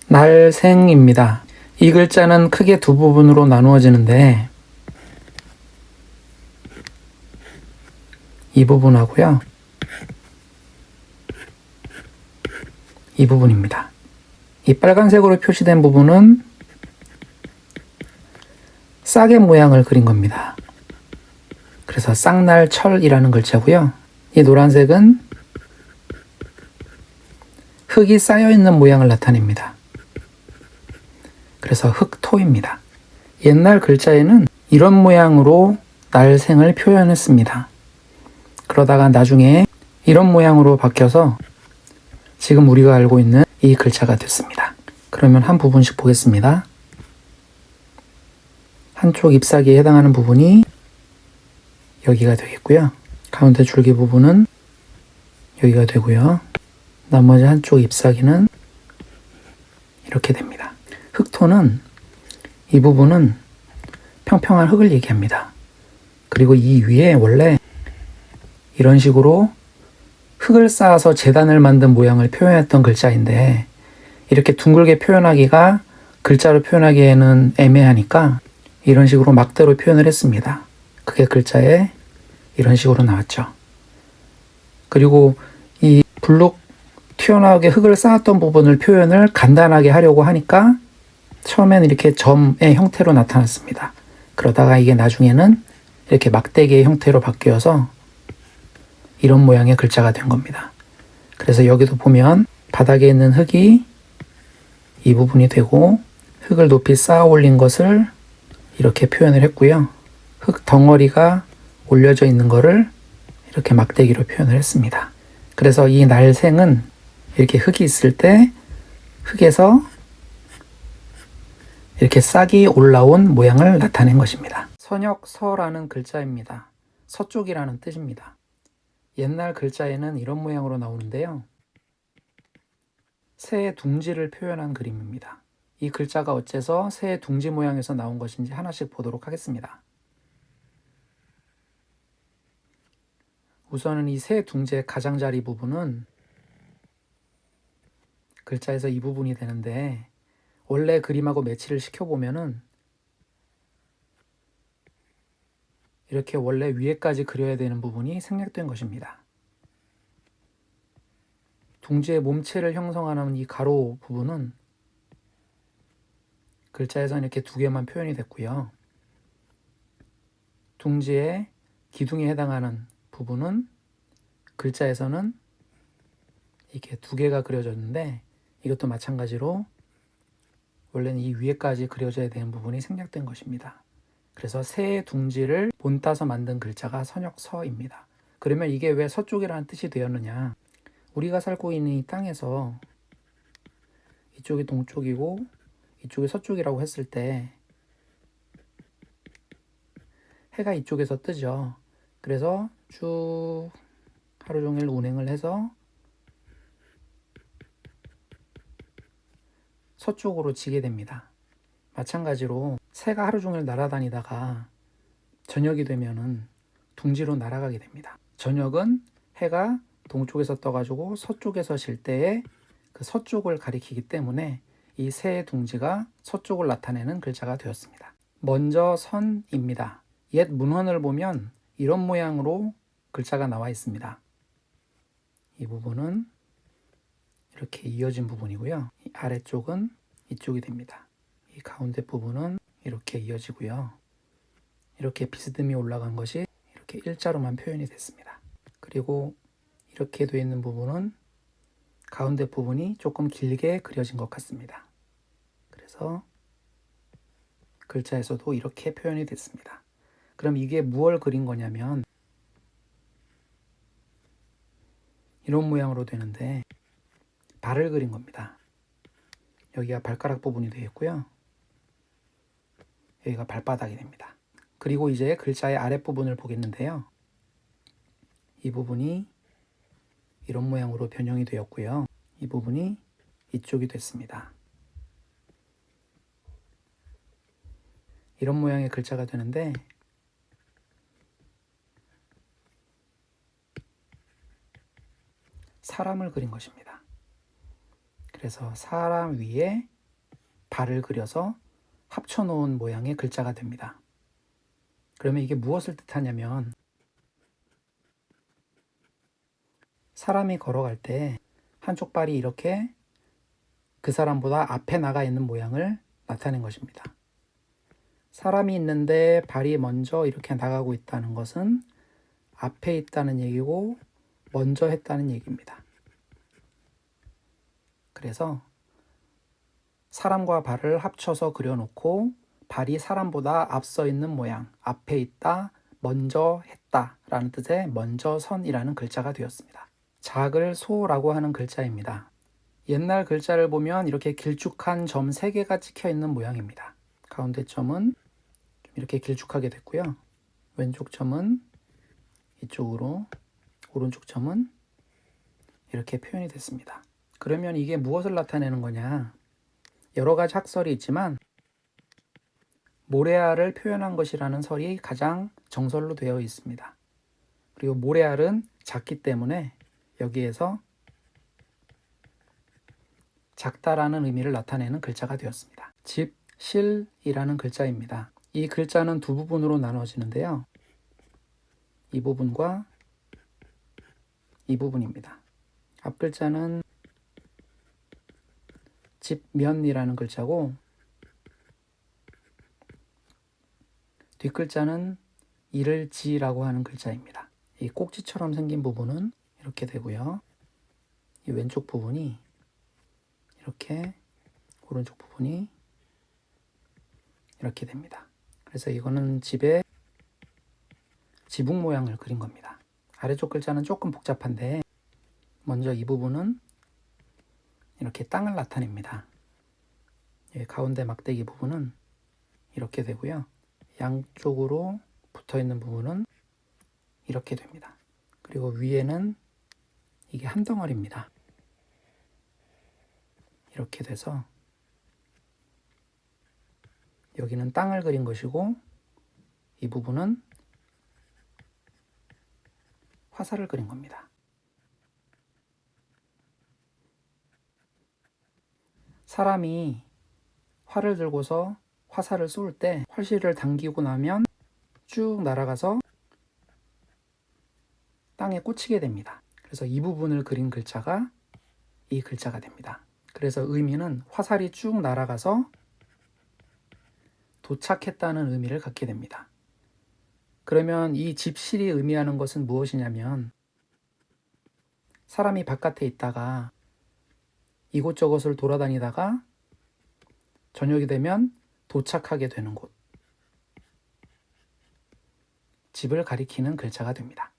날생입니다. 이 글자는 크게 두 부분으로 나누어지는데 이 부분하고요. 이 부분입니다. 이 빨간색으로 표시된 부분은 싹의 모양을 그린 겁니다. 그래서 쌍날철이라는 글자고요. 이 노란색은 흙이 쌓여있는 모양을 나타냅니다. 그래서 흙토입니다. 옛날 글자에는 이런 모양으로 날생을 표현했습니다. 그러다가 나중에 이런 모양으로 바뀌어서 지금 우리가 알고 있는 이 글자가 됐습니다. 그러면 한 부분씩 보겠습니다. 한쪽 잎사귀에 해당하는 부분이 여기가 되겠고요. 가운데 줄기 부분은 여기가 되고요. 나머지 한쪽 잎사귀는 이렇게 됩니다. 흙토는 이 부분은 평평한 흙을 얘기합니다. 그리고 이 위에 원래 이런 식으로 흙을 쌓아서 재단을 만든 모양을 표현했던 글자인데 이렇게 둥글게 표현하기가 글자로 표현하기에는 애매하니까 이런 식으로 막대로 표현을 했습니다. 그게 글자에 이런 식으로 나왔죠. 그리고 이 불룩 튀어나오게 흙을 쌓았던 부분을 표현을 간단하게 하려고 하니까 처음엔 이렇게 점의 형태로 나타났습니다. 그러다가 이게 나중에는 이렇게 막대기의 형태로 바뀌어서 이런 모양의 글자가 된 겁니다. 그래서 여기도 보면 바닥에 있는 흙이 이 부분이 되고 흙을 높이 쌓아 올린 것을 이렇게 표현을 했고요. 흙 덩어리가 올려져 있는 것을 이렇게 막대기로 표현을 했습니다. 그래서 이 날생은 이렇게 흙이 있을 때 흙에서 이렇게 싹이 올라온 모양을 나타낸 것입니다. 선역서라는 글자입니다. 서쪽이라는 뜻입니다. 옛날 글자에는 이런 모양으로 나오는데요. 새의 둥지를 표현한 그림입니다. 이 글자가 어째서 새의 둥지 모양에서 나온 것인지 하나씩 보도록 하겠습니다. 우선은 이 새 둥지의 가장자리 부분은 글자에서 이 부분이 되는데 원래 그림하고 매치를 시켜보면은 이렇게 원래 위에까지 그려야 되는 부분이 생략된 것입니다. 둥지의 몸체를 형성하는 이 가로 부분은 글자에서는 이렇게 두 개만 표현이 됐고요. 둥지의 기둥에 해당하는 부분은 글자에서는 이렇게 두 개가 그려졌는데 이것도 마찬가지로 원래는 이 위에까지 그려져야 되는 부분이 생략된 것입니다. 그래서 새 둥지를 본따서 만든 글자가 선역서입니다. 그러면 이게 왜 서쪽이라는 뜻이 되었느냐? 우리가 살고 있는 이 땅에서 이쪽이 동쪽이고 이쪽이 서쪽이라고 했을 때 해가 이쪽에서 뜨죠. 그래서 쭉 하루 종일 운행을 해서 서쪽으로 지게 됩니다. 마찬가지로 새가 하루 종일 날아다니다가 저녁이 되면은 둥지로 날아가게 됩니다. 저녁은 해가 동쪽에서 떠가지고 서쪽에서 질 때에 그 서쪽을 가리키기 때문에 이 새의 둥지가 서쪽을 나타내는 글자가 되었습니다. 먼저 선입니다. 옛 문헌을 보면 이런 모양으로 글자가 나와 있습니다. 이 부분은 이렇게 이어진 부분이고요. 이 아래쪽은 이쪽이 됩니다. 이 가운데 부분은 이렇게 이어지고요. 이렇게 비스듬히 올라간 것이 이렇게 일자로만 표현이 됐습니다. 그리고 이렇게 되어 있는 부분은 가운데 부분이 조금 길게 그려진 것 같습니다. 그래서 글자에서도 이렇게 표현이 됐습니다. 그럼 이게 무엇을 그린 거냐면 이런 모양으로 되는데 발을 그린 겁니다. 여기가 발가락 부분이 되겠고요. 여기가 발바닥이 됩니다. 그리고 이제 글자의 아랫부분을 보겠는데요. 이 부분이 이런 모양으로 변형이 되었고요. 이 부분이 이쪽이 됐습니다. 이런 모양의 글자가 되는데 사람을 그린 것입니다. 그래서 사람 위에 발을 그려서 합쳐놓은 모양의 글자가 됩니다. 그러면 이게 무엇을 뜻하냐면 사람이 걸어갈 때 한쪽 발이 이렇게 그 사람보다 앞에 나가 있는 모양을 나타낸 것입니다. 사람이 있는데 발이 먼저 이렇게 나가고 있다는 것은 앞에 있다는 얘기고 먼저 했다는 얘기입니다. 그래서 사람과 발을 합쳐서 그려놓고 발이 사람보다 앞서 있는 모양, 앞에 있다, 먼저 했다 라는 뜻의 먼저 선이라는 글자가 되었습니다. 작을 소라고 하는 글자입니다. 옛날 글자를 보면 이렇게 길쭉한 점 3개가 찍혀 있는 모양입니다. 가운데 점은 좀 이렇게 길쭉하게 됐고요. 왼쪽 점은 이쪽으로, 오른쪽 점은 이렇게 표현이 됐습니다. 그러면 이게 무엇을 나타내는 거냐? 여러 가지 학설이 있지만 모래알을 표현한 것이라는 설이 가장 정설로 되어 있습니다. 그리고 모래알은 작기 때문에 여기에서 작다라는 의미를 나타내는 글자가 되었습니다. 집, 실이라는 글자입니다. 이 글자는 두 부분으로 나눠지는데요. 이 부분과 이 부분입니다. 앞 글자는 집면이라는 글자고 뒷 글자는 이를지라고 하는 글자입니다. 이 꼭지처럼 생긴 부분은 이렇게 되고요. 이 왼쪽 부분이 이렇게, 오른쪽 부분이 이렇게 됩니다. 그래서 이거는 집의 지붕 모양을 그린 겁니다. 아래쪽 글자는 조금 복잡한데 먼저 이 부분은 이렇게 땅을 나타냅니다. 가운데 막대기 부분은 이렇게 되고요. 양쪽으로 붙어있는 부분은 이렇게 됩니다. 그리고 위에는 이게 한 덩어리입니다. 이렇게 돼서 여기는 땅을 그린 것이고 이 부분은 화살을 그린 겁니다. 사람이 활을 들고서 화살을 쏠 때 활실을 당기고 나면 쭉 날아가서 땅에 꽂히게 됩니다. 그래서 이 부분을 그린 글자가 이 글자가 됩니다. 그래서 의미는 화살이 쭉 날아가서 도착했다는 의미를 갖게 됩니다. 그러면 이 집실이 의미하는 것은 무엇이냐면 사람이 바깥에 있다가 이곳저곳을 돌아다니다가 저녁이 되면 도착하게 되는 곳, 집을 가리키는 글자가 됩니다.